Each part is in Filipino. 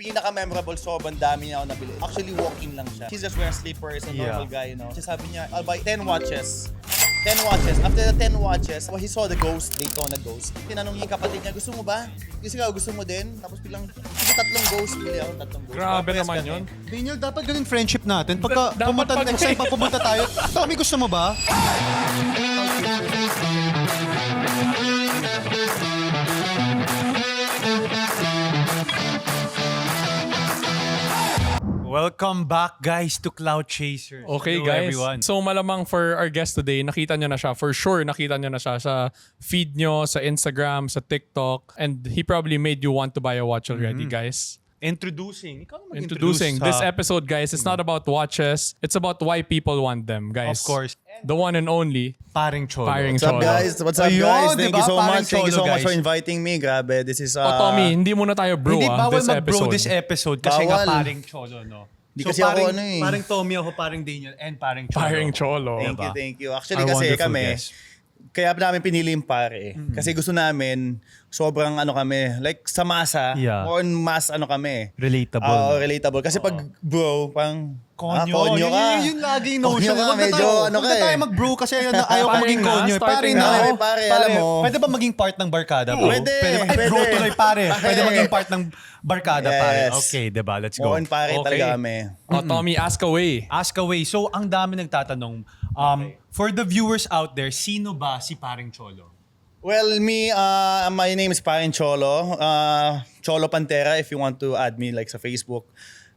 pinaka-memorable, sobrang dami niya ako nabili. Actually, walk-in lang siya. He's just wearing slippers, a normal guy, you know. Siya sabi niya, I'll buy 10 watches. 10 watches. After the 10 watches, he saw the ghost, Daytona ghost. Tinanong niya yung kapatid niya, gusto mo ba? Kasi ikaw, gusto mo din? Tapos biglang, sige, 3 ghost. Bili ako 3 ghost. Grabe naman yun. Daniel, dapat ganun friendship natin. Pagka Dapat pumunta, pag- next time pag pumunta tayo, Tommy, gusto mo ba? Welcome back, guys, to Cloud Chasers. Okay, Hello, guys. everyone. So malamang for our guest today, nakita nyo na siya. For sure, nakita nyo na siya sa feed nyo, sa Instagram, sa TikTok. And he probably made you want to buy a watch already, guys. Introducing. Ikaw na Introducing this episode, guys. It's not about watches. It's about why people want them, guys. Of course. The one and only Paring Cholo. Paring What's up, Cholo. guys? What's up, Ayun, guys? Thank diba? you so Parang much. Thank you so Cholo, much for guys. inviting me. Grabe, this is... Tommy, hindi muna tayo bro Hindi bawal this mag-bro episode. this episode kasi nga Bawal. Paring Cholo, no? Di kasi ako ano eh. Paring Tommy ako, Paring Daniel, and Paring Cholo. Paring Cholo. Thank you. Actually, Our kasi wonderful kami, guest. kaya namin pinili yung pare. Kasi gusto namin, sobrang ano kami, like sa masa, Yeah. more on mass ano kami. Relatable. Oo, relatable. Kasi pag bro, pang Konyo. konyo ka. Yun laging Konyo notion. ka, Wag na medyo tayo- ano wag ka na tayo eh. mag-brew kasi ayaw ko Paring maging na, konyo. starting Pare na. na. Pare, alam mo. Pwede ba maging part ng barkada, bro? Pwede, Ay, pwede. bro, tuloy pare. Pwede Pare. maging part ng barkada, Yes. pare. Okay, diba? Let's go. More on pare Okay. talaga kami. Oh, Tommy, ask away. Ask away. So, ang dami nagtatanong. For the viewers out there, sino ba si Paring Cholo? Well, my name is Paring Cholo. Cholo Pantera if you want to add me like sa Facebook.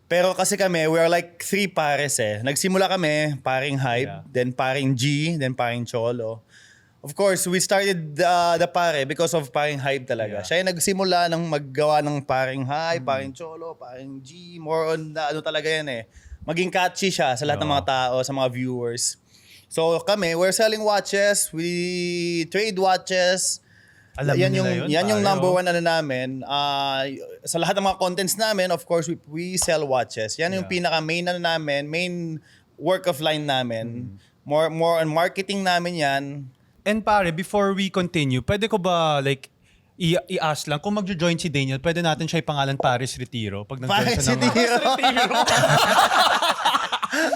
Pero kasi kami, we are like 3 pares eh. Nagsimula kami, Paring Hype, Yeah. then Paring G, then Paring Cholo. Of course, we started the pare because of Paring Hype talaga. Yeah. Siya yung nagsimula ng maggawa ng Paring Hype, Paring Cholo, Paring G, more on ano talaga yan eh. Maging catchy siya sa lahat ng mga tao, sa mga viewers. So kami, we're selling watches, we trade watches. Alam yan nila yung yun, yan yung pare, number oh. one ano namin. Sa lahat ng mga contents namin, of course, we sell watches. Yan yung pinaka main ano namin, main work of line namin. More on marketing namin yan. And pare, before we continue, pwede ko ba like i-ask lang, kung magjo-join si Daniel, pwede natin siya ipangalan Paris Retiro pag nag-join Paris siya ng... Retiro.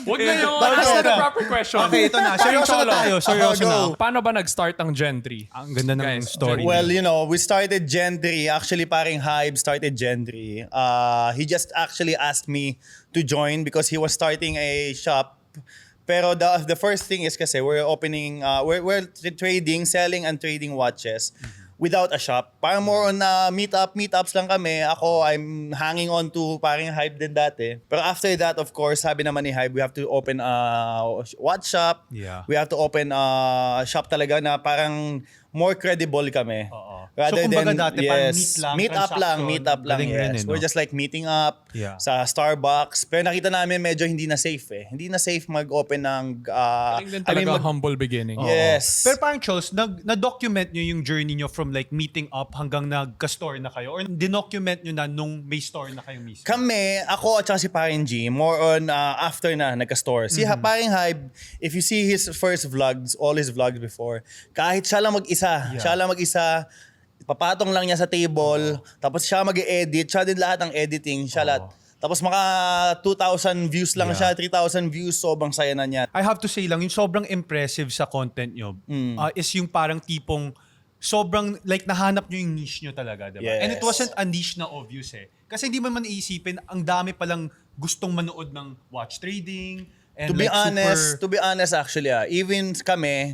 Huwag na yun. Bakit Ask na? the proper question. Okay, ito na. Seryoso na tayo. Seryoso na. Go. Paano ba nag-start ang Gen 3? Ang ganda ng Guys, story. Well, you know, we started Gen 3. Actually, Paring Hype started Gen 3. He just actually asked me to join because he was starting a shop. Pero the first thing is kasi we're opening, we're trading, selling and trading watches without a shop. Parang more on meetups lang kami. Ako, I'm hanging on to Paring Hype din dati. Pero after that, of course, sabi naman ni Hype, we have to open a watch shop. Yeah. We have to open a shop talaga na parang more credible kami. Oo. Rather So, kumbaga than, dati parang meet up lang, Galing rin yes. eh, no? We're just like meeting up Yeah. sa Starbucks. Pero nakita namin medyo hindi na safe eh. Hindi na safe mag-open ng... Galing din talaga humble beginning. Yes. Pero parang Charles, na-document nyo yung journey nyo from like meeting up hanggang nagka-store na kayo? Or dinocument nyo na nung may store na kayo mismo? Kami, ako at saka si Paring G, more on after na nagka-store. Si Paring Hype, if you see his first vlogs, all his vlogs before, kahit siya lang mag-isa, papatong lang niya sa table, tapos siya mag-edit, siya din lahat ng editing, siya lahat. Tapos mga 2,000 views lang siya, 3,000 views, sobrang saya na niya. I have to say lang, yung sobrang impressive sa content nyo is yung parang tipong sobrang like nahanap nyo yung niche nyo talaga, diba? Yes. And it wasn't a niche na obvious eh. Kasi hindi man iisipin, ang dami palang gustong manood ng watch trading. And To be like honest actually, even kami,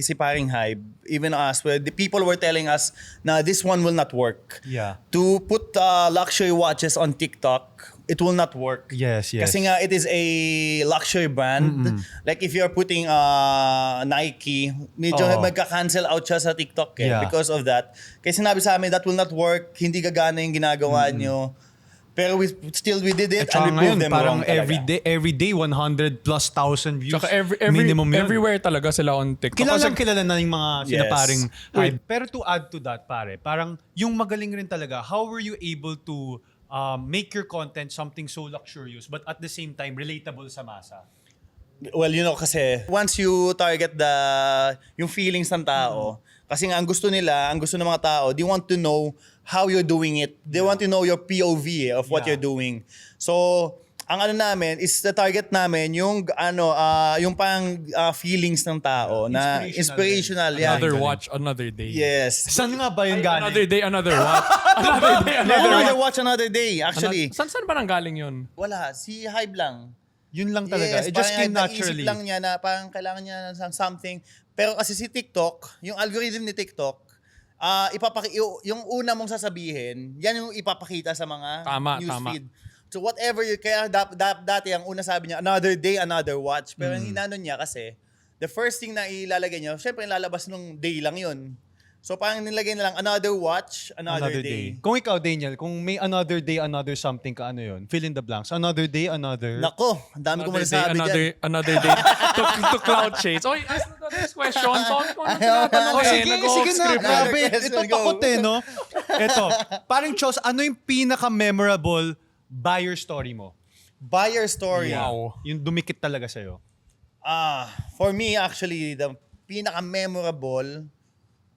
si Paring Hype, even us, the people were telling us na this one will not work. Yeah. To put luxury watches on TikTok, it will not work. Yes, yes. Kasi nga, it is a luxury brand. Like if you're putting Nike, medyo magka-cancel out siya sa TikTok eh, Yeah. because of that. Kaya sinabi sa amin, that will not work, hindi gagana yung ginagawa nyo. Pero we did it At and we saka proved ngayon, them parang wrong talaga. every day 100 plus thousand views. Tsaka minimum yun. everywhere talaga sila on TikTok. Kilala na yung mga Yes. sila paring hype. Pero to add to that, pare, parang yung magaling rin talaga, how were you able to Mm. make your content something so luxurious but at the same time relatable sa masa? Well, kasi once you target yung feelings ng tao, kasi nga ang gusto ng mga tao, they want to know how you're doing it. They want to know your POV of what you're doing. So, ang namin is the target namin yung feelings ng tao na inspirational. Yeah. Another watch, another day. Yes. Saan nga ba yung galing? Another day, another watch. Another day, another Another watch. watch, another day. Actually, Saan ba nang galing yun? wala. Si Hybe lang. Yun lang talaga. Yes, It just parang came naturally. naisip lang niya na parang kailangan niya ng something. Pero kasi si TikTok, yung algorithm ni TikTok, yung una mong sasabihin, yan yung ipapakita sa mga Tama. newsfeed. So whatever kaya dati ang una sabi niya, another day, another watch. Pero ang inanon niya kasi, the first thing na ilalagay niya, syempre lalabas nung day lang yun. So parang nilagay na lang, another watch, another day. Kung ikaw, Daniel, kung may another day, another something ka, ano yun? Fill in the blanks. Another day, another... Nako, ang dami ko Another day, masasabi dyan. another day to cloud shades. Oy, ask na this question. So, Oh, sige na. script. Grabe. Yes, Ito go. takot no? Ito. Parang Chos, ano yung pinaka-memorable buyer story mo? Buyer story. Wow. Yung dumikit talaga sa'yo. For me, actually, the pinaka-memorable,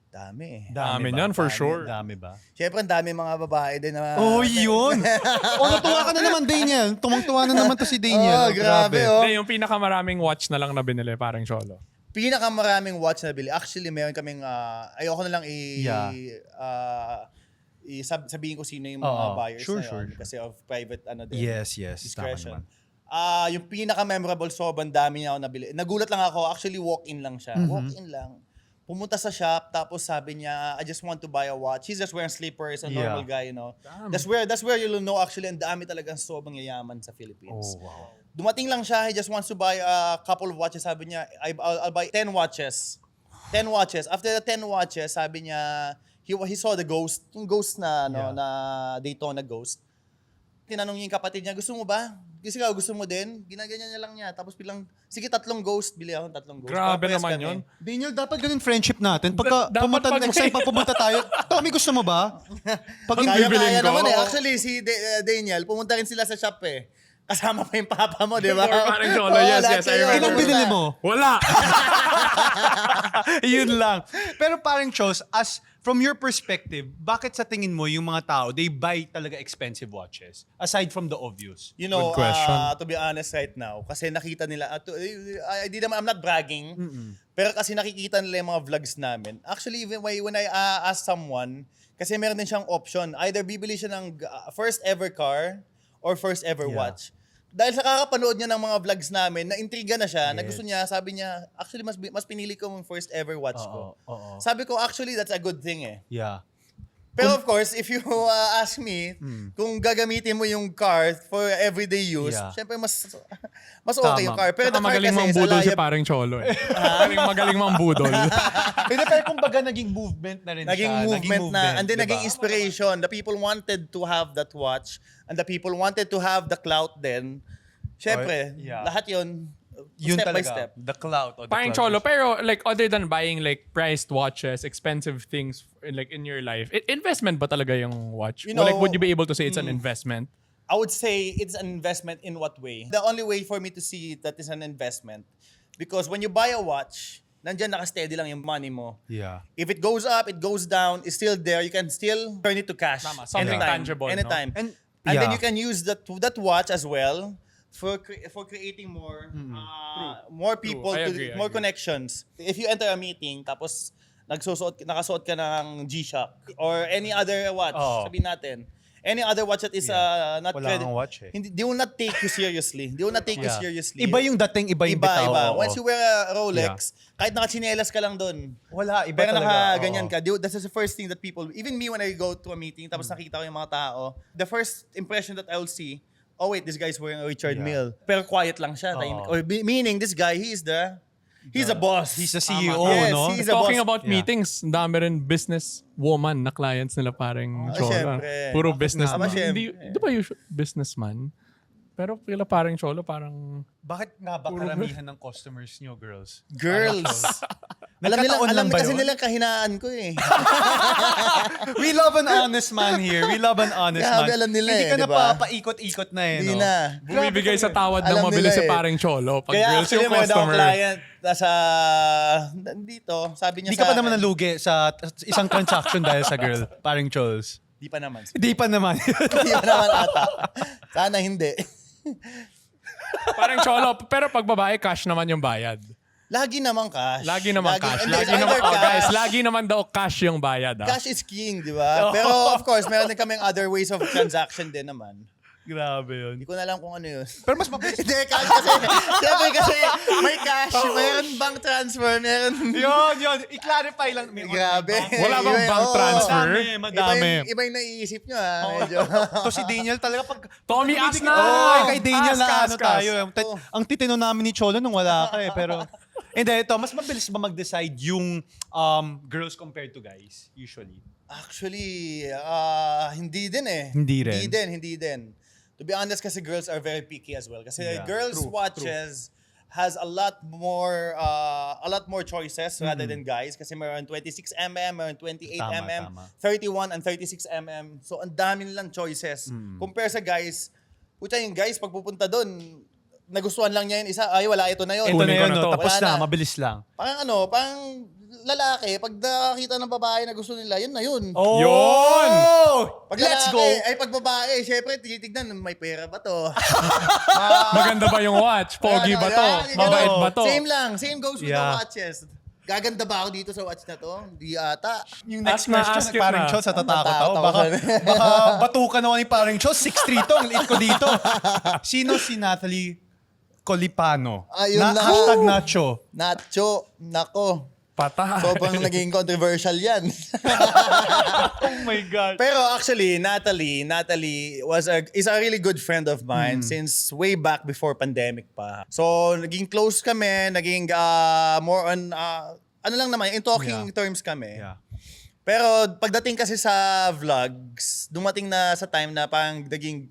dami. Dami ba? yan, for Dami, sure. Dami ba? Siyempre, ang dami mga babae din na... Oh, yun! Natuwa ka na naman, Daniel. Tumang-tuwa na naman to si Daniel. Oh, grabe, oh. Hindi, yung pinakamaraming watch na lang na binili, parang Cholo. Pinakamaraming watch na bili. Actually, meron kaming... ayoko na lang sabihin ko sino yung mga buyers Sure, na yun. sure. Kasi of private din. Yes. Discretion. Tama naman. Yung pinaka-memorable, sobrang dami niya ako nabili. Nagulat lang ako. Actually, walk-in lang siya. Walk-in lang. Pumunta sa shop, tapos sabi niya, I just want to buy a watch. He's just wearing slippers, a normal guy, That's where you'll know actually, ang dami talagang sobrang yayaman sa Philippines. Oh, wow. Dumating lang siya, he just wants to buy a couple of watches. Sabi niya, I'll buy 10 watches. 10 watches. After the 10 watches, sabi niya, he saw the ghost. Yung ghost na Daytona ghost. Tinanong niya yung kapatid niya, gusto mo ba? Kasi gusto mo din? Ginaganyan niya lang niya. Tapos bilang, sige 3 ghost. Bili ako ng 3 ghost. Grabe Parehas naman kami. yun. Daniel, dapat ganun friendship natin. Pagka pumunta, pag next time pag pumunta tayo, Tommy, gusto mo ba? Pag Kaya bibiling ko. naman eh. Actually, si Daniel, pumunta rin sila sa shop eh. Kasama pa yung papa mo, di ba? Or parang Cholo, Oo, yes, lahat yes, I kayo. remember. ilang binili mo? Wala! Yun lang. Pero parang Chos, from your perspective, bakit sa tingin mo yung mga tao, they buy talaga expensive watches? Aside from the obvious. You know, Good question. to be honest right now, kasi nakita nila, I'm not bragging, pero kasi nakikita nila yung mga vlogs namin. Actually, even when I ask someone, kasi meron din siyang option, either bibili siya ng first ever car or first ever watch. Dahil sa kakapanood niya ng mga vlogs namin, na-intriga na siya, na gusto niya, sabi niya, actually, mas pinili ko yung first ever watch ko. Sabi ko, actually, that's a good thing eh. Yeah. Pero of course, if you ask me, kung gagamitin mo yung car for everyday use, syempre mas okay yung car. Pero the car magaling kasi mang is budol si alive. parang Cholo eh. Magaling mang budol. Pero kumbaga naging movement na rin Naging siya. movement na, and then diba? naging inspiration. The people wanted to have that watch, and the people wanted to have the clout then. Syempre, lahat yun, Yun step by talaga, step. the clout. Or the Parang clout. Cholo, pero like other than buying like priced watches, expensive things like in your life, investment ba talaga yung watch? You Or like know, would you be able to say it's an investment? I would say it's an investment in what way? The only way for me to see that is an investment, because when you buy a watch, nandyan naka-steady lang yung money mo. Yeah. If it goes up, it goes down, it's still there. You can still turn it to cash. Tama, something tangible, no? Anytime. And- then yeah. you can use that watch as well for creating more more people, I agree, I more agree. connections. If you enter a meeting, tapos nakasuot ka ng G-Shock or any other watch, sabihin natin, any other watch that is not Wala credit, kang watch eh. they will not take you seriously. They will not take you seriously. Iba yung dating, iba yung bitaw. Iba. oo. Once you wear a Rolex, kahit nakachinelas ka lang doon. Wala, iba Pero talaga. naka-ganyan oo. ka. That's the first thing that people, even me when I go to a meeting, tapos nakita ko yung mga tao, the first impression that I will see, oh wait, this guy's wearing a Richard Mille. Pero quiet lang siya. tahimik. Or meaning, this guy, he's a boss. He's the CEO, Yes, no? he's a Talking boss. about meetings, ang dami rin business woman na clients nila parang Cholo. syempre. Puro businessman. syempre. Di ba usually businessman? Pero pila parang Cholo, parang Bakit nga ba karamihan ng customers nyo, girls? Girls. Nagkataon lang ba kasi yun? nilang kahinaan ko eh. We love an honest man here. We love an honest Grabe, man. alam nila Hindi eh, ka di na ba? papaikot-ikot na eh. Hindi no? na. Bumibigay sa tawad ng Alam mabilis nila si eh. parang Cholo. Pag Kaya girls actually, yung meron akong customer. client nasa dito. Sabi niya Hindi sa ka pa naman akin, nalugi sa isang transaction dahil sa girl. Parang Chols. Di pa naman. Hindi pa naman. Di pa naman ata. Sana hindi. Parang Cholo. Pero pag babae, cash naman yung bayad. Lagi naman cash. Lagi naman cash. and Lagi it's naman, either guys, cash- lagi naman daw cash yung bayad. Cash is king, di ba? Pero of course, meron din kaming other ways of transaction din naman. Grabe yun. Hindi ko na alam kung ano yun. Pero mas mabilis. Hindi, cash kasi. Siyempre kasi may cash, meron bank transfer, meron... yun. I-clarify lang. May Grabe. Wala bang Iba- bank oo. transfer? Madami. Iba yung naiisip nyo medyo. To si Daniel talaga pag... Tommy, ask na! Kay Daniel Ask, na ask, ano ask. tayo. Ang titino namin ni Cholo nung wala ka eh. Pero... Hindi, ito. Mas mabilis ba mag-decide yung girls compared to guys? Usually. Actually, hindi din eh. Hindi rin. Hindi din. To be honest, kasi girls are very picky as well. Kasi Yeah, girls watches has a lot more choices rather than guys. Kasi meron 26mm, meron 28mm, Tama. 31 and 36mm. So, ang dami nilang choices. Compare sa guys, puta yung guys, pag pupunta doon, nagustuhan lang niya yung isa, ay wala, ito na yun. Ito Kunin na ko yun. na No? to. Tapos Wala na. na. Mabilis lang. Parang lalaki, pag nakakita ng babae na gusto nila, yun na yun. Oh! Yun! Pag Let's lalaki, go! Ay, pag babae, syempre, tinitignan, may pera ba to? Maganda ba yung watch? Pogi ba to? Yan, Mabait ganun. ba to? Same lang. Same goes with the Yeah. watches. Gaganda ba ako dito sa watch na to? Di ata. Yung Ask next na, question, ask it parang na. Chos, natatakot Natatakot ako. ako Baka, sa- baka batukan ako ni parang Chos, 6'3 to, ang liit ko dito. Sino si Natalie Colipano? Ayun na. Hashtag Nacho. Nacho, nako. Patay. Sobrang naging controversial yan. Oh my God. Pero actually, Natalie is a really good friend of mine since way back before pandemic pa. So, naging close kami, naging more on, ano lang naman, in talking terms kami. Yeah. Pero pagdating kasi sa vlogs, dumating na sa time na parang naging,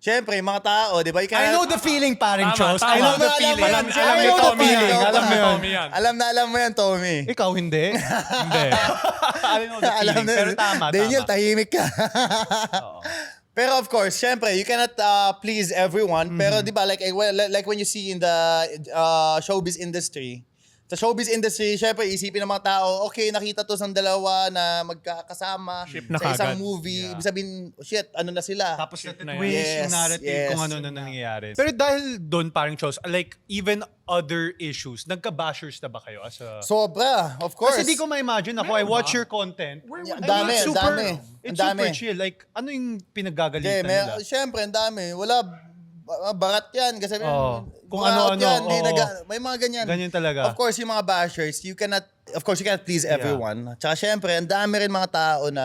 syempre, mga tao, di ba? I know the feeling, parang Tama, Chos. tama. I know the Alam mo feeling. yan, Alam I ni know the Tommy feeling. yan. Alam mo yun. Tommy yan. Alam mo yan, Tommy. Ikaw hindi. Hindi. I know the feeling. Pero tama, Daniel, tama. tahimik ka. Pero of course, syempre, you cannot please everyone. Pero di ba, like when you see in the showbiz industry, sa showbiz industry, syempre, isipin ng mga tao, okay, nakita to sa dalawa na magkakasama Ship na sa isang kagad. movie. Yeah. Ibig sabihin, shit, ano na sila? Tapos na twist yan. yung narrative Yes, kung ano na nangyayari. Pero dahil doon, parang Chos, like, even other issues, nagka-bashers na ba kayo as a... Sobra, of course. Kasi di ko ma-imagine ako, I watch your content. Yeah, I mean, dami, it's ang dami. It's Ang dami. super chill. Like, ano yung Okay, pinaggagalitan nila? syempre, ang dami. Wala, barat yan. Kasi Kung barat ano-ano, yan, di oo. may mga ganyan. Ganyan talaga. Of course, yung mga bashers, you cannot please everyone. Tsaka syempre, ang dami rin mga tao na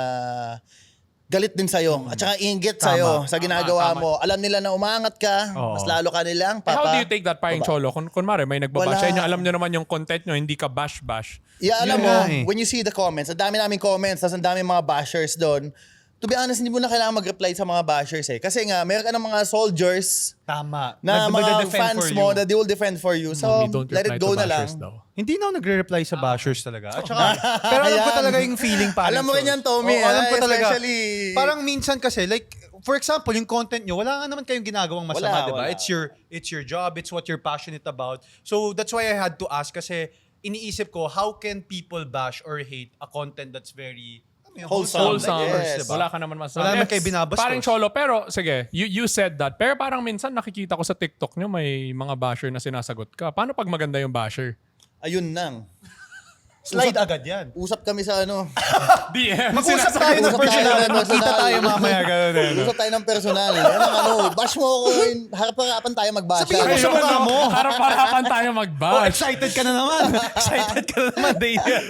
galit din sa'yo. At saka inggit sa'yo sa ginagawa mo. Alam nila na umangat ka, Oo. mas lalo ka nilang How do you take that, parang Cholo? Kunwari, may nagbabash Wala. sa inyo, alam nyo naman yung content nyo, hindi ka bash-bash. Yeah, alam Yun mo, nga eh. when you see the comments, ang dami naming comments, tapos ang dami mga bashers doon. To be honest, hindi mo na kailangan mag-reply sa mga bashers eh. Kasi nga, meron ka ng mga soldiers Tama. na mga Magde-defend fans for mo you. that they will defend for you. So, Mommy, don't let reply it go to na lang. bashers daw. Hindi na ako nagre-reply sa bashers talaga. At saka, pero alam ko Ayan. talaga yung feeling parang Alam mo rin Chos. yan, Tommy, Oo, alam ko ah, talaga. especially- Parang minsan kasi, like, for example, yung content nyo, wala nga naman kayong ginagawang masama, Wala, di ba? wala. It's your job, it's what you're passionate about. So, that's why I had to ask kasi iniisip ko, how can people bash or hate a content that's very Wholesome. Wholesome. Yes. Wala ka naman masabi. Wala naman kayo binabastos. Parang Cholo, pero sige, you said that. Pero parang minsan nakikita ko sa TikTok nyo, may mga basher na sinasagot ka. Paano pag maganda yung basher? Ayun nang. Slide agad yan. Usap kami sa ano. DM. Mag-usap tayo ng Usap tayo personal. ng Magkita personal. tayo mamaya. Ganun. Usap tayo ng personal. Yan ang ano. Bash mo ako. Harap-harapan tayo mag-bash. Sabihin mo sa mukha mo. Harap-harapan tayo Oh, mag-bash. excited ka na naman. Excited ka na naman, Daniel.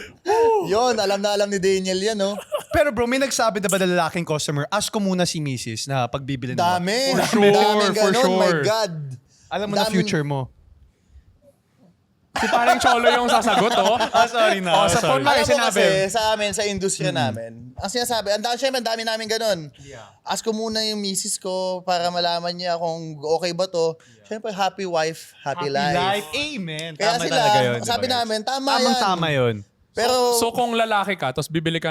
Yun, alam na alam ni Daniel yan, no? Pero bro, may nagsabi na ba na lalaking customer, ask ko muna si Mrs. na pagbibili ng Dami. For sure, Daming for ganun. My sure. God. Alam mo na Daming- future mo. Si parang Cholo yung sasagot, oh. Sorry na. Oh, sa phone mo, Alam mo sinabi. kasi, sa amin, sa industriya namin, ang sinasabi, syempre, ang dami namin ganun. Yeah. Ask ko muna yung misis ko para malaman niya kung okay ba to. Syempre, happy wife, happy life. Amen. Kaya Tama sila, talaga yun. sabi diba, guys? namin, tama yan. Tama yun. Pero, So kung lalaki ka, tapos bibili ka,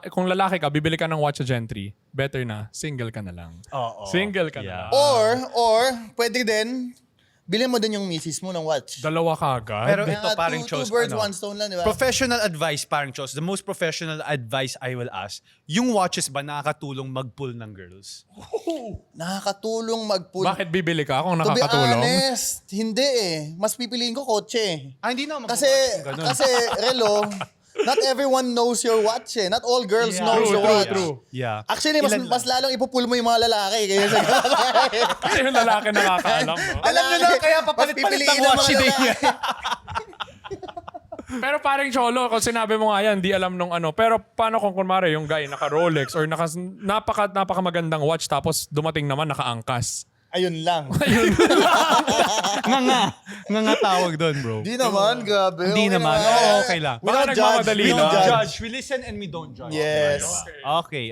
kung lalaki ka, bibili ka ng watch sa Gentry, better na, single ka na lang. Oo. Single ka Yeah. na lang. or, pwede din, bilhin mo din yung misis mo ng watch. Dalawa ka agad. Pero Kaya ito nga, parang two chose, birds, one stone lang, di ba? Professional advice, parang chose. The most professional advice I will ask, yung watches ba nakakatulong mag-pull ng girls? Nakakatulong mag-pull. Bakit bibili ka kung To be nakakatulong? honest, hindi eh. Mas pipiliin ko kotse. Hindi na Kasi, Relo, not everyone knows your watch eh. Not all girls knows True, your true, watch. true. Yeah. Actually, mas lalong ipupul mo yung mga lalaki. Kaya sa Kasi yung lalaki nakakaalam, no? Alam nyo na, kaya papalit-palit Mas ng pipiliin ng watch mga si Dave. lalaki. Pero parang Cholo, kung sinabi mo nga yan, di alam nung ano. Pero paano kung kunwari yung guy naka-Rolex or napaka magandang watch tapos dumating naman naka-angkas? Ayun lang. Nga tawag doon, bro. Di naman, grabe. Hindi Okay naman. naman. Oo, okay lang. We Baka don't judge. nagmamadali We don't lang. judge. We listen and we don't judge. Yes. Okay.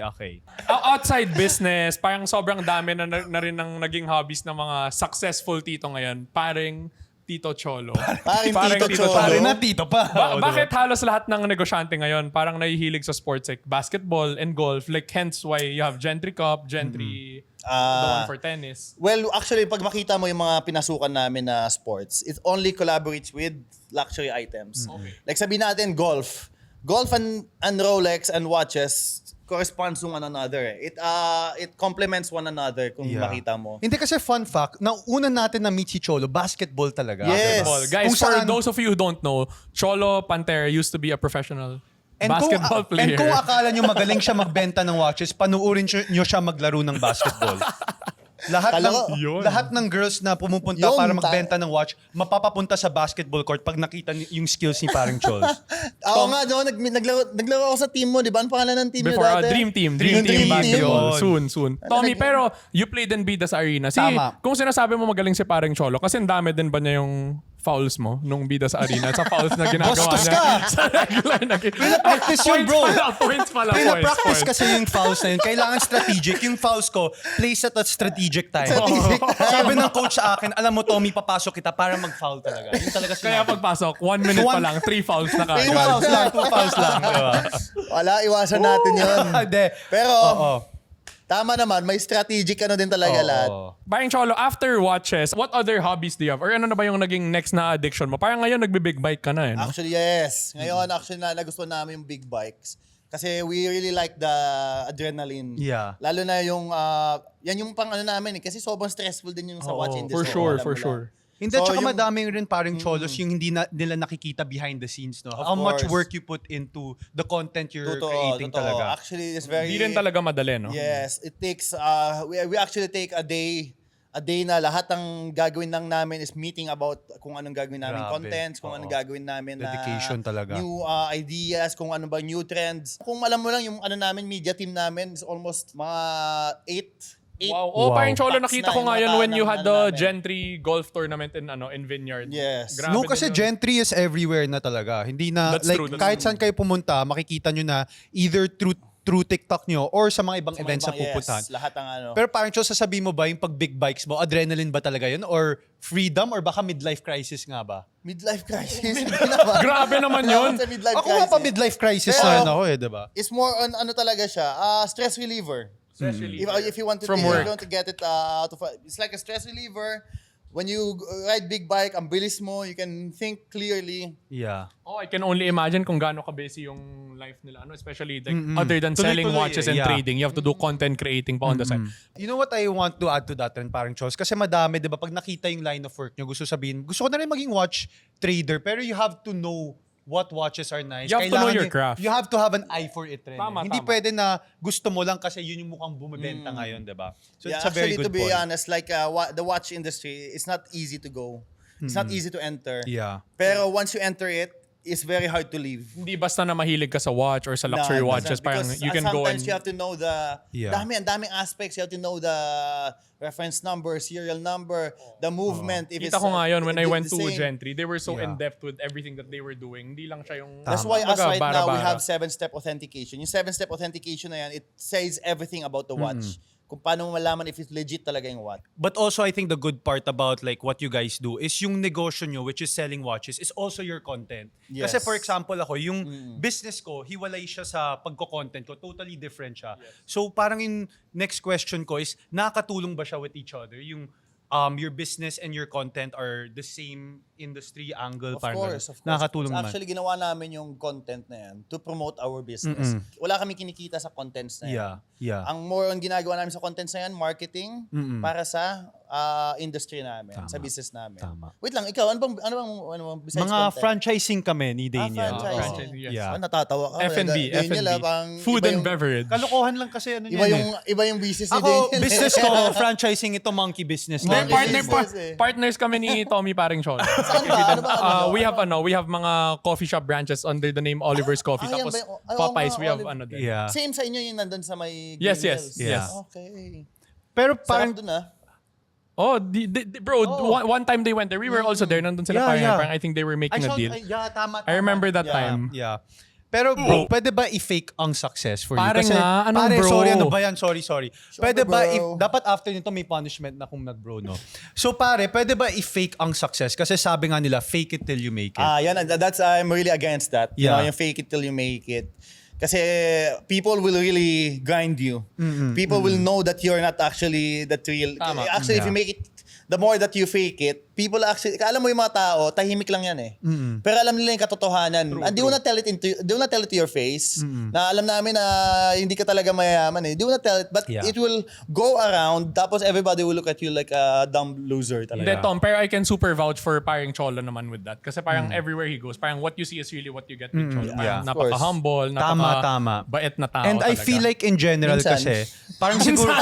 Outside business, parang sobrang dami na rin ng naging hobbies ng mga successful tito ngayon. Parang Tito Cholo. Parang Tito Cholo. Pare na tito pa. Bakit halos lahat ng negosyante ngayon parang nahihilig sa sports like basketball and golf? Like hence why you have Gentry Cup, Gentry, the one for tennis. Well, actually, pag makita mo yung mga pinasukan namin na sports, it only collaborates with luxury items. Like sabihin natin, golf. Golf and Rolex and watches corresponds to one another. It complements one another kung makita mo. Hindi kasi fun fact, na una natin na meet si Cholo, basketball talaga. Yes. Basketball. Guys, Kung for saan- those of you who don't know, Cholo Pantera used to be a professional basketball And player. kung akala nyo magaling siya magbenta ng watches, panuurin nyo siya maglaro ng basketball. Kala ko, Lahat ng girls na pumupunta Yung para magbenta ng watch, mapapapunta sa basketball court pag nakita yung skills ni parang Chols. ako nga, no, naglaro ako sa team mo, di ba? Ang pangalan ng team Before, niyo dati? Dream Team Dream Team. Basketball. Yun. Soon. Tommy, pero you played in Bida sa arena. Tama. Kung sinasabi mo magaling si parang Cholo, kasi ang dami din ba niya yung fouls mo nung Bida sa arena? Sa fouls na ginagawa Bastos niya. ka! Sa regular na Practice yun, bro. Points pala. Practice kasi yung fouls na yun. Kailangan strategic. Yung fouls ko, place at a strategic time. Sabi ng coach sa akin, alam mo, Tommy, papasok kita para mag-foul talaga. Yun talaga Kaya sinabi. pagpasok, 1 minute pa lang, 3 fouls na Three kagad. fouls lang. 2 fouls lang. Diba? Wala, iwasan natin yun. Hindi. Pero, Oo. tama naman, may strategic ano din talaga lahat. Parang Cholo, after watches, what other hobbies do you have? Or ano na ba yung naging next na addiction mo? Parang ngayon nagbe-big bike ka na eh. No? Actually, yes. Ngayon, actually, nagustuhan namin yung big bikes. Kasi we really like the adrenaline. Yeah. Lalo na yung, yan yung pang ano namin eh. Kasi sobrang stressful din yung sa watch industry. For sure, Alam for mo sure. lang. Hindi, So, tsaka yung- madami rin parang cholos yung hindi nila nakikita behind the scenes, no? How much course. work you put into the content you're Totoo, creating totoo. talaga. Actually, it's very... Hindi rin talaga madali, no? Yes, it takes, we actually take a day na lahat ng gagawin lang namin is meeting about kung anong gagawin namin Grabe. contents, kung anong gagawin namin Dedication na talaga. new ideas, kung ano ba new trends. Kung alam mo lang yung ano namin, media team namin is almost mga 8. Wow. Oh, parang Cholo, Packs nakita na ko yung nga yun mata when you ng had ano the namin. Gentry golf tournament in Vineyard. Yes. Grabe No, kasi din yun. Gentry is everywhere na talaga. Hindi na, That's like, true, that's kahit true. saan kayo pumunta, makikita nyo na either through TikTok nyo or sa mga ibang events na pupuntahan. Yes, lahat ng ano. Pero parang Chos, sasabihin mo ba yung pag big bikes mo, adrenaline ba talaga yun? Or freedom? Or baka midlife crisis nga ba? midlife crisis. Hindi naman. Grabe naman yun. Sa midlife Ako nga crisis. pa midlife crisis Pero- na rin ako diba? It's more on ano talaga siya, stress reliever. Especially. If you want to From work. to get it out of it's like a stress reliever. When you ride big bike, ang bilis mo, you can think clearly. Yeah. Oh, I can only imagine kung gaano ka-busy yung life nila. Ano, especially like, other than selling Tuloy-tuloy, watches and yeah. trading, you have to do content creating pa on the side. You know what I want to add to that rin parang Chos? Kasi madami, di ba, pag nakita yung line of work nyo, gusto sabihin, gusto ko na rin maging watch trader, pero you have to know what watches are nice. You have to know Kailangan your craft. You have to have an eye for it rin. Tama, Hindi tama. pwede na gusto mo lang kasi yun yung mukhang bumibenta ngayon, di ba? So Yeah, it's a very actually, good to be point. honest, like the watch industry, it's not easy to go. It's not easy to enter. Yeah. Pero once you enter it, is very hard to leave. Hindi basta na mahilig ka sa watch or sa luxury No, it watches. doesn't. Parang Because, you can go and... sometimes you have to know the Yeah. daming aspects. You have to know the reference number, serial number, the movement. If Kita ko nga yun, when I went to the same. Gentry, they were so Yeah. in-depth with everything that they were doing. Hindi lang siya yung... That's why us Kumbaga, right now, we bara-bara. have 7-step authentication. Yung 7-step authentication na yan, it says everything about the watch. Kung paano mo malaman if it's legit talaga yung watch. But also, I think the good part about like what you guys do is yung negosyo nyo, which is selling watches, is also your content. Yes. Kasi for example ako, yung business ko, hiwalay siya sa pagko-content ko. Totally different siya. So parang yung next question ko is, nakakatulong ba siya with each other? Yung your business and your content are the same industry angle. Of parang course, ganun. of course. Nakakatulong naman. Actually, ginawa namin yung content na yan to promote our business. Wala kami kinikita sa contents na yan. Yeah. Ang more on ginagawa namin sa contents na yan, marketing para sa industry namin, sa business namin. Tama. Wait lang, ikaw, ano bang besides Mga content? franchising kami ni Daniel. franchising. Franchising, yes. Yeah. Natatawa ka. F&B, Daniel, F&B. pang Food iba and yung- beverage. Kalokohan lang kasi ano Iba yan yung business ni Ako, Daniel. business ko, franchising ito, monkey business. Hindi, Monkey namin. business eh. partners kami ni Tommy Paring Chol. Saan ba? Ano ba? We have mga coffee shop branches under the name Oliver's Coffee. yan Tapos ba yung- oo Popeyes, nga, we have Oliver. ano din. Yeah. Same sa inyo yung nandun sa may Yes, Green yes, Hills. yes. Okay. Pero Parang parang, dun ah. Oh, bro, one time they went there. We were also there. Nandun sila parang I think they were making a deal. Tama. I remember that Yeah. time. Yeah. Pero bro, pwede ba i-fake ang success for Pare you? Kasi, nga, anong pare, bro? sorry, ano ba yan? Sorry. Pwede ba, bro. dapat after nito may punishment na kung nag-bro, no? So pare, pwede ba i-fake ang success? Kasi sabi nga nila, fake it till you make it. Yan, I'm really against that. You Yeah. know, yung fake it till you make it. Kasi people will really grind you. People will know that you're not actually that real. Tama. Actually, if you make it, the more that you fake it, people actually, alam mo yung mga tao, tahimik lang yan eh. Pero alam nila yung katotohanan. And they will not tell it to your face. Na alam namin na hindi ka talaga mayaman eh. They will not tell it, but Yeah. it will go around, tapos everybody will look at you like a dumb loser Hindi, talaga. Tom, pero I can super vouch for Paring Cholo naman with that. Kasi parang everywhere he goes, parang what you see is really what you get with Cholo. Yeah. Parang Of course. napaka-humble, Tama. bait na tao And I talaga. feel like in general Minsan. kasi, parang siguro,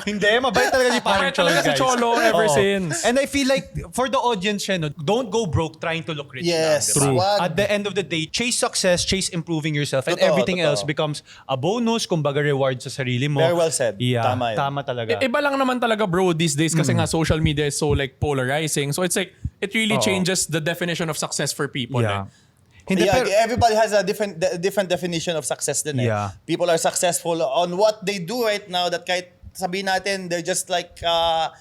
hindi, mabait talaga si Parang Mabait talaga si Cholo ever Oo. since. And I feel like, for the audience yan, no, don't go broke trying to look rich. Yes. lang, diba? True. Wag. At the end of the day, chase success, chase improving yourself, and Totoo, everything totoo. else becomes a bonus, kumbaga reward sa sarili mo. Very well said. Yeah, Tama yun. tama talaga. Iba lang naman talaga bro these days kasi nga social media is so like polarizing. So it's like, it really changes the definition of success for people. Yeah. Eh. Hindi, Yeah, pero, everybody has a different definition of success din eh. Yeah. People are successful on what they do right now that kahit sabihin natin they're just like a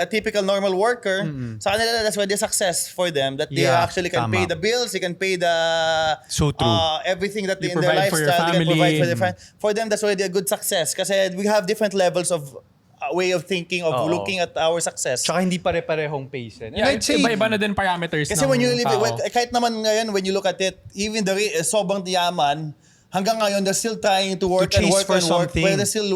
typical normal worker. Sa kanila, that's why they're success for them. That they Yeah, actually can tama. pay the bills, they can pay the So true. everything that You in their provide for your lifestyle, they can provide family. for their family. For them, that's why they're good success. Kasi we have different levels of way of thinking, of Oo. looking at our success. tsaka hindi pare-parehong pace. And Yeah, I'd say, iba-iba na din parameters Kasi ng when you live, tao. kahit naman ngayon, when you look at it, even the sobrang yaman, hanggang ngayon, they're still trying to work and chase work for and work. something. But they're still,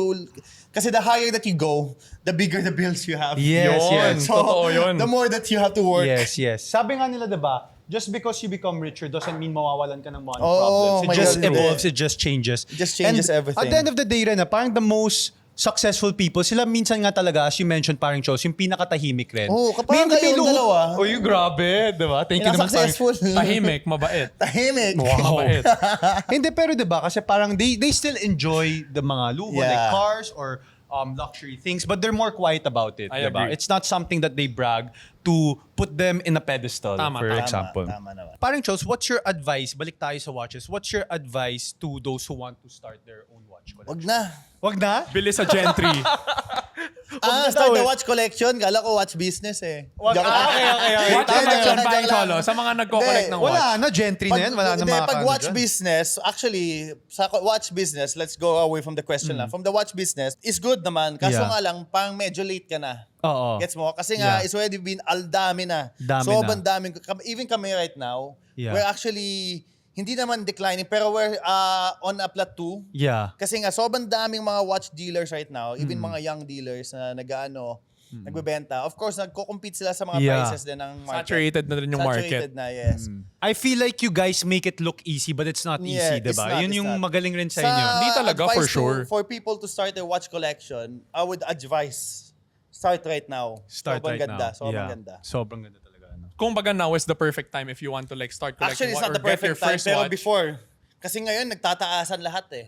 kasi the higher that you go, the bigger the bills you have. Yes, Yun. yes. Totoo yun. The more that you have to work. Yes. Sabi nga nila, diba, just because you become richer doesn't mean mawawalan ka ng money Oh, problems. my It just God, evolves, hindi. it just changes. It just changes And everything. At the end of the day rin, parang the most successful people, sila minsan nga talaga, as you mentioned, parang Chos, yung pinakatahimik rin. Oo, kapag kayong dalawa. Oh, yung grabe, diba? Thank you naman. Successful. Tahimik, mabait. Tahimik. Mabait. Hindi, pero diba, kasi parang they still enjoy the mga luho, Yeah. like cars or luxury things, but they're more quiet about it. I Diba? agree. It's not something that they brag to put them in a pedestal, Tama, for tama, example. Tama naman. Parang Charles, what's your advice? Balik tayo sa watches. What's your advice to those who want to start their own watch collection? Wag na. Wag na? Bili sa Gentry. Start the watch collection. Kala ko watch business eh. Wag. Joke lang. Okay. Watch Tama collection, yun, Paring joke lang. Cholo. Sa mga nagko-collect ng watch. Wala na, gentry na yan. Wala na mga pag ano watch dyan. business, actually, sa watch business, let's go away from the question lang. From the watch business, is good naman. Kaso Yeah. nga lang, pang medyo late ka na. Oo. Gets mo? Kasi nga, Yeah. it's already been dami na. Dami Sobrang na. daming. Even kami right now, Yeah. we're actually, hindi naman declining, pero we're on a plateau. Yeah. Kasi nga, sobrang daming mga watch dealers right now, even mga young dealers na nagbebenta. Of course, nagko-compete sila sa mga Yeah. prices din ng market. Saturated na rin yung Saturated market. na, yes. I feel like you guys make it look easy, but it's not Yeah, easy, it's diba? not, Yun it's yung not. magaling rin sa inyo. Hindi talaga, for advice sure. For people to start their watch collection, I would advise, start right now. Start Sobrang right ganda, now. Sobrang Yeah. ganda. Sobrang ganda talaga. ano. Kung baga now is the perfect time if you want to like start collecting Actually, it's not or the get your perfect time, first pero watch. before. Kasi ngayon, nagtataasan lahat eh.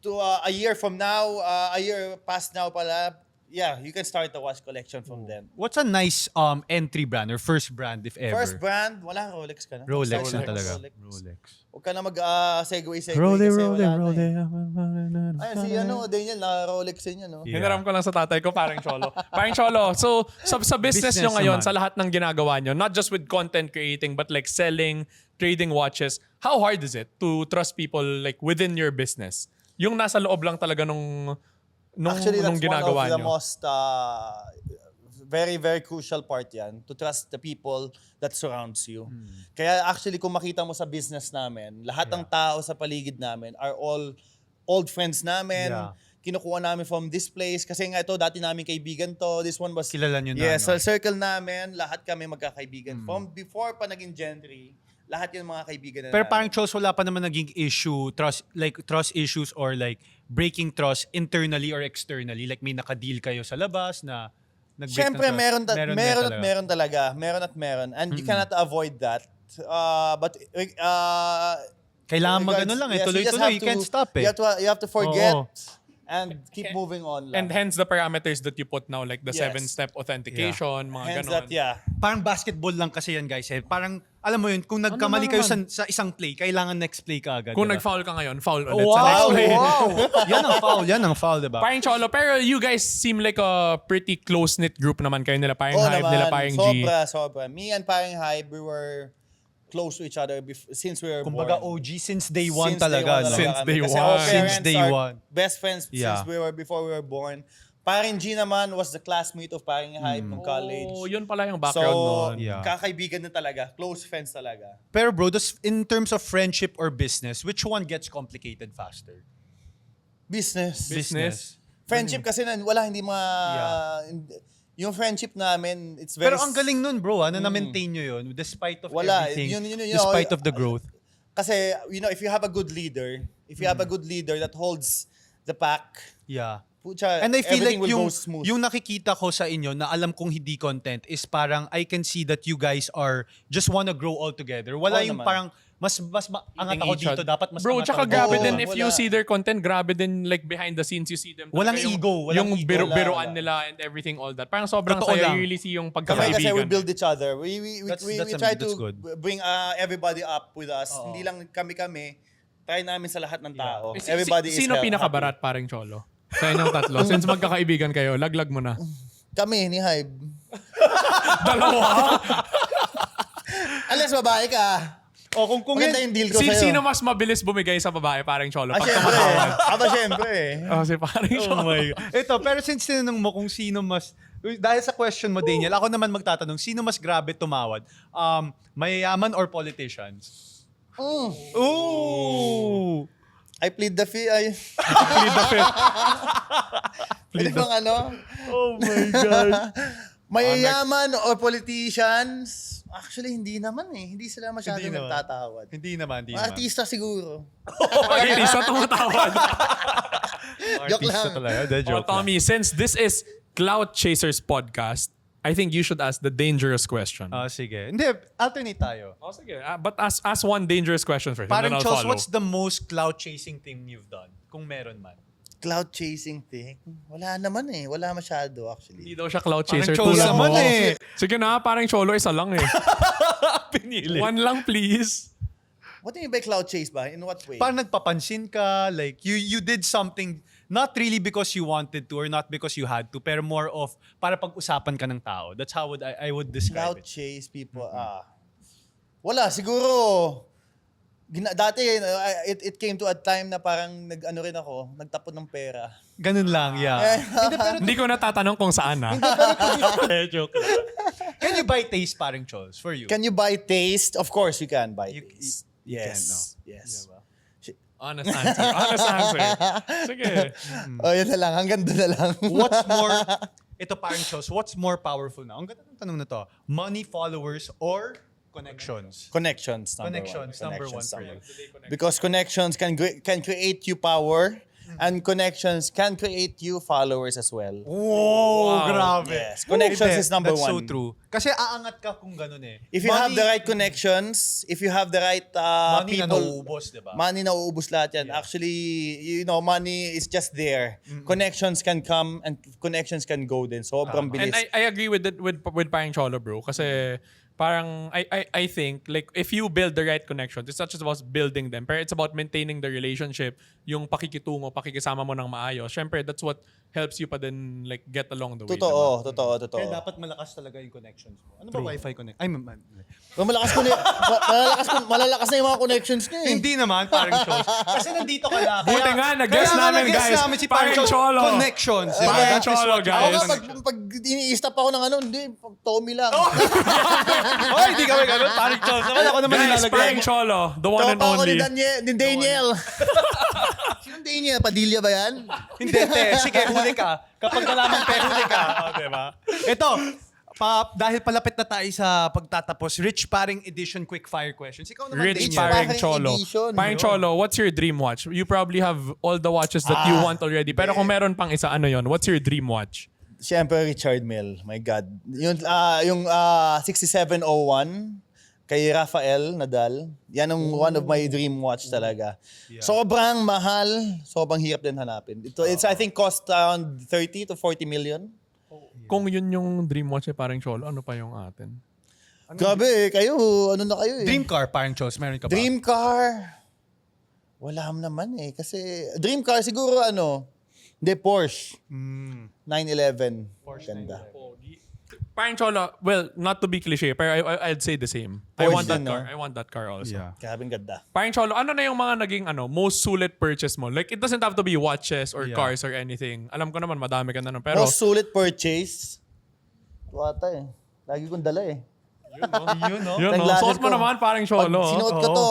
To a year from now, a year past now pala, yeah, you can start the watch collection from then. What's a nice entry brand or first brand if ever? First brand, wala Rolex ka na. Rolex na Rolex. talaga. Rolex. Huwag ka na mag-segue kasi Rolex. wala na eh. Ayun, si Daniel, na Rolex din yan, no? Yeah. Hinaram ko lang sa tatay ko, parang Cholo. Parang Cholo, so sa business nyo Business ngayon, naman. sa lahat ng ginagawa nyo, not just with content creating, but like selling, trading watches, how hard is it to trust people like within your business? Yung nasa loob lang talaga nung Actually, that's nung ginagawa one of the nyo. most very, very crucial part yan, to trust the people that surrounds you. Kaya actually, kung makita mo sa business namin, lahat ng tao sa paligid namin are all old friends namin. Yeah. Kinukuha namin from this place. Kasi nga ito, dati namin kaibigan to. This one was... Kilala nyo na, Yes, no? sa circle namin, lahat kami magkakaibigan. From before pa naging Gentry, lahat yung mga kaibigan na Pero namin. parang Charles, wala pa naman naging issue, trust issues or like breaking trust internally or externally. Like may naka-deal kayo sa labas na nag-break Siyempre, ng trust. meron talaga. Meron at meron. And you cannot avoid that. But Kailangan mag-ano lang eh, yes, tuloy-tuloy, you can't stop eh. You have to forget Oo. and keep moving on lang. And hence the parameters that you put now, like the Yes. 7-step authentication, mga Hence ganon. that, yeah. Parang basketball lang kasi yan guys eh. Parang, alam mo yun, kung nagkamali kayo sa isang play, kailangan next play ka agad. Kung diba? nag-foul ka ngayon, foul ulit sa next Wow! play. Yan ang foul, diba? Parang Cholo, pero you guys seem like a pretty close-knit group naman kayo nila. Parang Oo Hive, naman, nila parang G. sobra. Me and parang Hive, we were close to each other since we were Kumbaga born. OG since day one Since talaga. day one no? Since kami. day Kasi one. our Since parents day are one. best friends Yeah. before we were born. Parang G naman was the classmate of parang Hype nung college. Oh, yun pala yung So, background nun. Yeah. kakaibigan na talaga. Close friends talaga. Pero bro, in terms of friendship or business, which one gets complicated faster? Business. Business. Friendship kasi wala, hindi yung friendship namin, it's very... Pero ang galing nun bro, na-maintain nyo yun despite of Wala, everything. yun, despite of the growth. Kasi, if you have a good leader, that holds the pack, Yeah. pucha, And I feel like everything will go smooth. yung nakikita ko sa inyo na alam kong hindi content is parang I can see that you guys are just wanna grow all together. Wala Oo yung naman. parang mas angat ako Each dito, other. dapat mas Bro, angat tsaka ako grabe dito. din if you Wala. see their content, grabe din like behind the scenes you see them. Walang Talaga yung, ego, walang yung ego. biruan Wala. nila and everything all that. Parang sobrang Totoo saya. lang. You really see yung Kami kasi we pagkakaibigan. build each other. We try to that's good. bring everybody up with us. Hindi lang kami. Try namin sa lahat ng tao. Si- Everybody is Sino happy. pinakabarat paring Cholo? Sa inyong tatlo. Since magkakaibigan kayo, laglag mo na. Kami ni Hybe. Dalawa? Unless babae ka. O kung Maganda yung deal ko sa'yo. Sino mas mabilis bumigay sa babae parang Cholo? Pag Siyempre. tumatawad. Siyempre. Oh, si parang Cholo. Oh my God. Ito, pero since tinanong mo kung sino mas, dahil sa question mo, Daniel, ako naman magtatanong, sino mas grabe tumawad? Mayayaman or politicians? Ooh! I plead the fifth. Plead the fifth. Pwede bang ano? Oh my God. Mayayaman or politicians? Actually, hindi naman eh. Hindi sila masyadong Hindi naman. nagtatawad. Hindi naman. Mga artista siguro. Okay, isa tumatawad. Joke Artista lang. talaga. De, Oh, joke lang. Tommy, since this is Clout Chasers podcast, I think you should ask the dangerous question. Sige. Hindi, alternate tayo. Oh, sige. But ask one dangerous question first, and Parang then I'll Charles, follow. what's the most cloud-chasing thing you've done? Kung meron man. Cloud chasing thing? Wala naman eh. Wala masyado Hindi actually. daw siya clout Parang chaser Cholo tulad mo. naman eh. Sige na, parang Cholo, isa lang eh. Pinili. One lang, please. What do you mean by cloud chase ba? In what way? Parang nagpapansin ka, like you did something not really because you wanted to or not because you had to, pero more of para pag-usapan ka ng tao. That's how I would describe Cloud it. chase people. Wala, siguro. Dati, it came to a time na parang nag-ano rin ako, nagtapon ng pera. Ganun lang, yeah. Hindi ko natatanong kung saan ah. Joke lang. Can you buy taste parang Charles for you? Can you buy taste? Of course you can buy You- taste. you Yes. can, no? Yes. Honest answer. Honest answer. Sige. Oh, yun na lang. Hanggang doon na lang. What's more, ito parang Charles, what's more powerful na? Ang ganda ng tanong na to. Money, followers, or connections? Connections, number Connections, one. number one for number you. one. Because connections can create you power. And connections can create you followers as well. Wow, grabe. Yes. Connections Hindi, is number that's so one. true. Kasi aangat ka kung ganun eh. If you have the right connections, if you have the right money na people, nauubos, diba? money na uubos lahat yan. Actually, money is just there. Connections can come and connections can go din. Sobrang bilis. And I agree with parang Cholo, bro. Kasi parang I think like if you build the right connections, it's not just about building them, pero it's about maintaining the relationship, yung pakikitungo, pakikisama mo ng maayos. Syempre, that's what helps you pa din like get along the way. Totoo. Kaya dapat malakas talaga yung connections mo. Ano ba Wi-Fi connect? Ay, Malalakas na yung mga connections niya eh. hindi naman, parang shows. Kasi nandito ka na. Buti nga, nag-guess namin, guys. namin si Parang Parang Cholo. Connections. Parang That is Cholo, what- guys. Ako nga, pag ini-stop ako ng hindi, Tommy lang. Oy, hindi kami ganun. Parang shows. Naman ako naman Guys, nilalagay. parang Cholo, the one and Tropa ako only. ni Daniel. Sinong Daniel? Padilla ba yan? Hindi, sige, huli ka. Kapag nalaman pe, huli ka. O, diba? Ito, dahil palapit na tayo sa pagtatapos, Rich Paring Edition Quickfire Questions. Ikaw naman, Rich Daniel. Paring Paring Cholo. edition, Paring no? Cholo, what's your dream watch? You probably have all the watches that you want already. Pero kung meron pang isa, ano yon? What's your dream watch? Siyempre, Richard Mille. My God. Yung 6701 kay Rafael Nadal. Yan ang one of my dream watch talaga. Sobrang mahal. Sobrang hirap din hanapin. It's I think cost around 30 to 40 million. Kung yun yung dream watch ni Paring Cholo, ano pa yung atin? Grabe kayo. Ano na kayo eh? Dream car, Paring Chos. Meron ka ba? Dream car. Wala naman eh. Kasi dream car siguro hindi, Porsche. 911. Ganda. Paring Cholo, well, not to be cliche, pero I'd say the same. I Porsche want that din, car. no? I want that car also. Yeah. Grabing ganda. Paring Cholo, ano na yung mga naging most sulit purchase mo? Like, it doesn't have to be watches or Yeah. cars or anything. Alam ko naman, madami ka na nun. Pero, Most sulit purchase. Ito ata eh. Lagi kong dala eh. Yun, no? yun, no? Sunglasses Suot mo ko. naman, Paring Pag Cholo. sinuot ko to,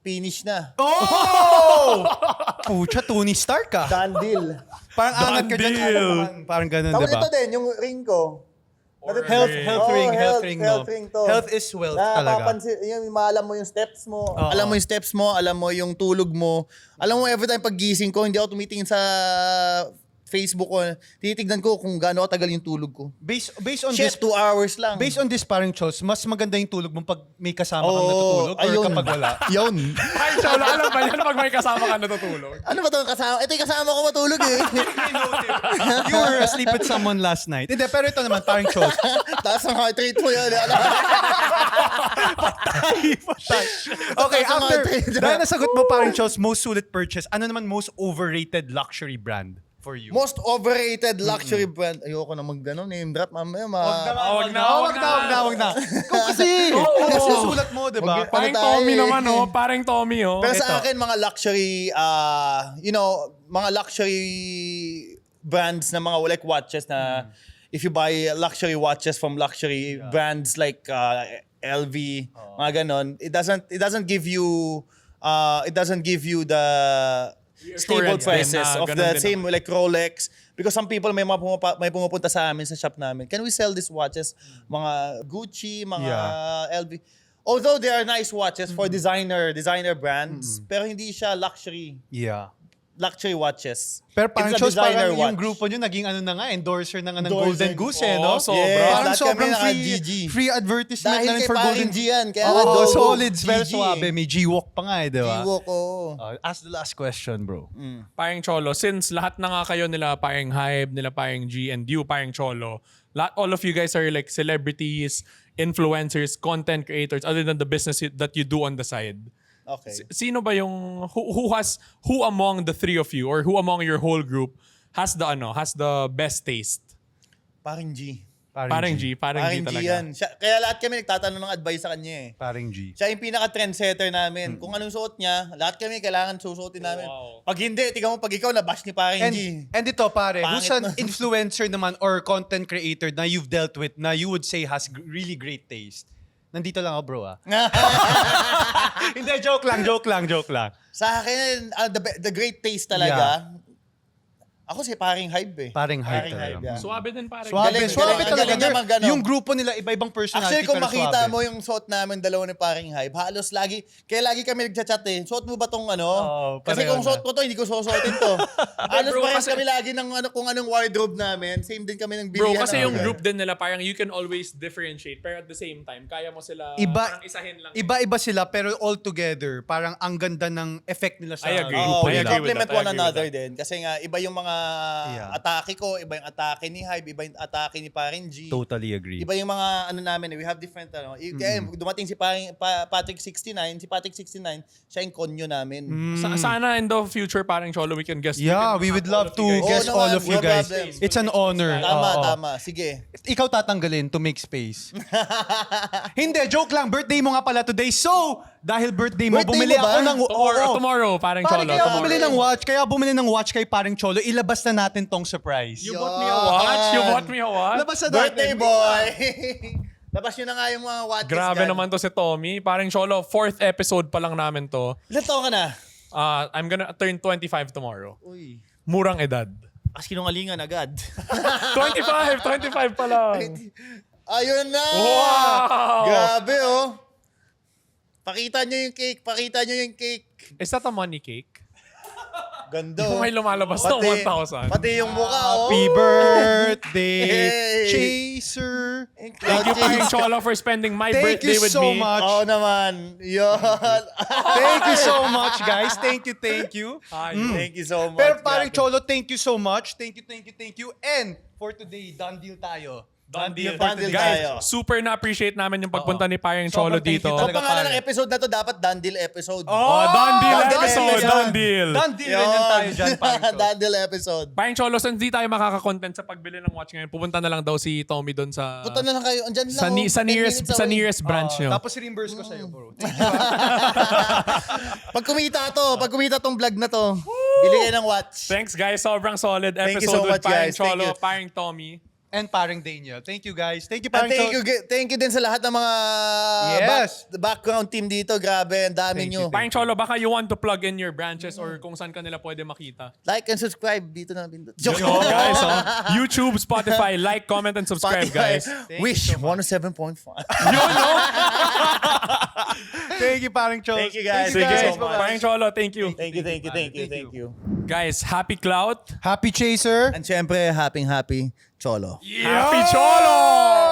finish na. Oh! Pucha, Tony Stark ka. Done deal. Parang angat ka dyan. deal. Parang ganun, Tapos diba? ito din, yung ring ko. Health Oh, ring, health no? ring to. Health is wealth talaga. Alam mo yung steps mo. Alam mo yung steps mo, alam mo yung tulog mo. Alam mo every time paggising ko, hindi ako tumitingin sa Facebook ko. Tinitignan ko kung gaano katagal yung tulog ko. Based on Shit, this, 2 hours lang. based on this Paring Chos, mas maganda yung tulog mo pag may kasama kang Oo, natutulog or ayun. kapag wala. Yun. Paring Cholo, alam ba yan pag may kasama ka natutulog? Ano ba ito kasama? Ito yung kasama ko matulog eh. You were asleep with someone last night. Hindi, pero ito naman, Paring Chos. Taas ang heart rate mo yun. Okay, Taas ang after, heart rate. dahil nasagot mo Paring Chos, most sulit purchase, ano naman most overrated luxury brand for you? Most overrated luxury brand. Ayoko na mag name drop. Mamaya Wag na. Kung kasi, kasi sulat mo, di ba? Wag- Paring Ano tayo Tommy eh? naman, Paring Tommy, Pero Ito. sa akin, mga luxury, mga luxury brands na mga like watches na if you buy luxury watches from luxury brands like LV, mga ganon, it doesn't give you the stable Assurance din prices na of ganun the din same like Rolex, because some people may pumupunta sa amin sa shop namin, can we sell these watches, mga Gucci, mga LV, although they are nice watches for designer brands, pero hindi siya luxury watches. Pero parang It's a Chos, designer parang yung watch. grupo nyo naging Endorser. endorser ng Golden Goose, eh, no? Oo, sobra. Yes, Parang lahat kami sobrang naka-GG. free advertisement Dahil na rin kay for Paring Golden G yan, kaya Oo, go, solid, very GG. suabe. May G-Walk pa nga, eh, di ba? Iwo ko. Ask the last question, bro. Paring Cholo, since lahat na nga kayo nila Paring Hype, nila Paring G, and you Paring Cholo, all of you guys are like celebrities, influencers, content creators, other than the business that you do on the side. Okay. Sino ba yung who among the three of you or who among your whole group has the best taste? Paring G. Paring G Paring G talaga. yan. Kaya lahat kami nagtatanong ng advice sa kanya eh. Paring G. Siya yung pinaka-trendsetter namin. Kung anong suot niya, lahat kami kailangan susuotin namin. Wow. Pag hindi, tingnan mo, pag ikaw nabash ni Paring G. And ito, pare, who's Pangit an na. influencer naman or content creator na you've dealt with na you would say has really great taste? Nandito lang ako, bro, ah. Hindi, joke lang. Sa akin, the great taste talaga, Ako si paring hype eh. Paring hype hype, talaga. yeah. Suwabe din parang. Swabe, Galing, swabe galing. talaga. Ang galing naman, Yung grupo nila, iba-ibang personality. Actually, kung pero makita swabe. mo yung suot namin dalawa ni paring hype, halos lagi kami nagchat eh. Suot mo ba tong ano? Oo, Kasi pareho kung na. suot ko to, hindi ko susuotin to. halos bro, parehas kasi- kami lagi ng ano, kung anong wardrobe namin. Same din kami ng Bro, bilihan. kasi ng yung mga- group din nila, parang you can always differentiate. Pero at the same time, kaya mo sila parang isahin lang. Iba-iba sila pero all together, parang ang ganda ng effect nila sa I agree. grupo Oo, I we agree with nila. complement that. I one agree another with din. Kasi nga, iba yung mga Yeah. atake ko, iba yung atake ni Hype, iba yung atake ni paring G. Totally agree. Iba yung mga ano namin, we have different ano. Kaya dumating si Patrick 69, siya yung konyo namin. Sana in the future, parang Cholo, we can guest. Yeah, we would love to guess Oo all naman, of you no guys. problem. It's an honor. Tama, Oo. tama. Sige. Ikaw tatanggalin to make space. Hindi, joke lang. Birthday mo nga pala today. So, dahil birthday mo, Birthday bumili mo ba? ako ng... Tomorrow, parang Parang Cholo. kaya tomorrow. bumili ng watch kay paring Cholo. Ilabas na natin tong surprise. You bought me a watch? You bought me a watch? Labas na Birthday natin. boy! Labas nyo na nga yung mga watches Grabe dyan. naman to si Tommy. Parang Cholo, 4th episode pa lang namin to. Ilan taon ka na? I'm gonna turn 25 tomorrow. Uy. Murang edad. Sinungalingan agad. 25 pa lang. Ayun na! Wow! Grabe oh. Pakita nyo yung cake. Is that a money cake? Ganda Kung oh. may lumalabas ng 1,000. Pati yung mukha oh. Happy birthday, Hey. Chaser. Thank you, Paring Cholo, for spending my Thank birthday you with so me. much. Oo naman. Yun. Thank you so much, guys. Thank you. Thank you so much. Pero paring Grabe. Cholo, thank you so much. Thank you. And for today, done deal tayo. Done deal. Done deal Guys, tayo. super na-appreciate namin yung pagpunta ni Paring Cholo Sobrang thank you dito. Ang talaga, pangalan pare. ng episode na to dapat Dandil episode. Oh, done deal Done deal episode. episode. Done deal. Done deal rin yan tayo dyan, paring Cholo. Dandil episode. Paring Cholo, since di tayo makaka-content sa pagbili ng watch ngayon, pupunta na lang daw si Tommy doon sa... Punta na lang kayo. Andyan lang. Sa, oh. 10 minutes sa away. nearest branch nyo. Tapos reimburse ko sa'yo, bro. Thank you. Pag kumita tong vlog na to, bili kayo ng watch. Thanks guys, sobrang solid Thank you episode so with much, Paring guys. Thank Cholo, you. Paring Tommy. And paring Daniel. Thank you, guys. Thank you, And paring Cholo. thank you din sa lahat ng mga Yes. background team dito. Grabe, ang dami Thank nyo. you, Paring Cholo, baka you want to plug in your branches or kung saan ka nila pwede makita. Like and subscribe dito na pindot. Joke. Yo, guys, YouTube, Spotify, like, comment, and subscribe, guys. Wish 107.5. Thank you, paring Cholo. Thank you, guys. Sige, Thank you so much. Paring Cholo, thank you. Thank you. Guys, happy Clout. Happy Chaser. And syempre, happy Cholo. Happy Cholo!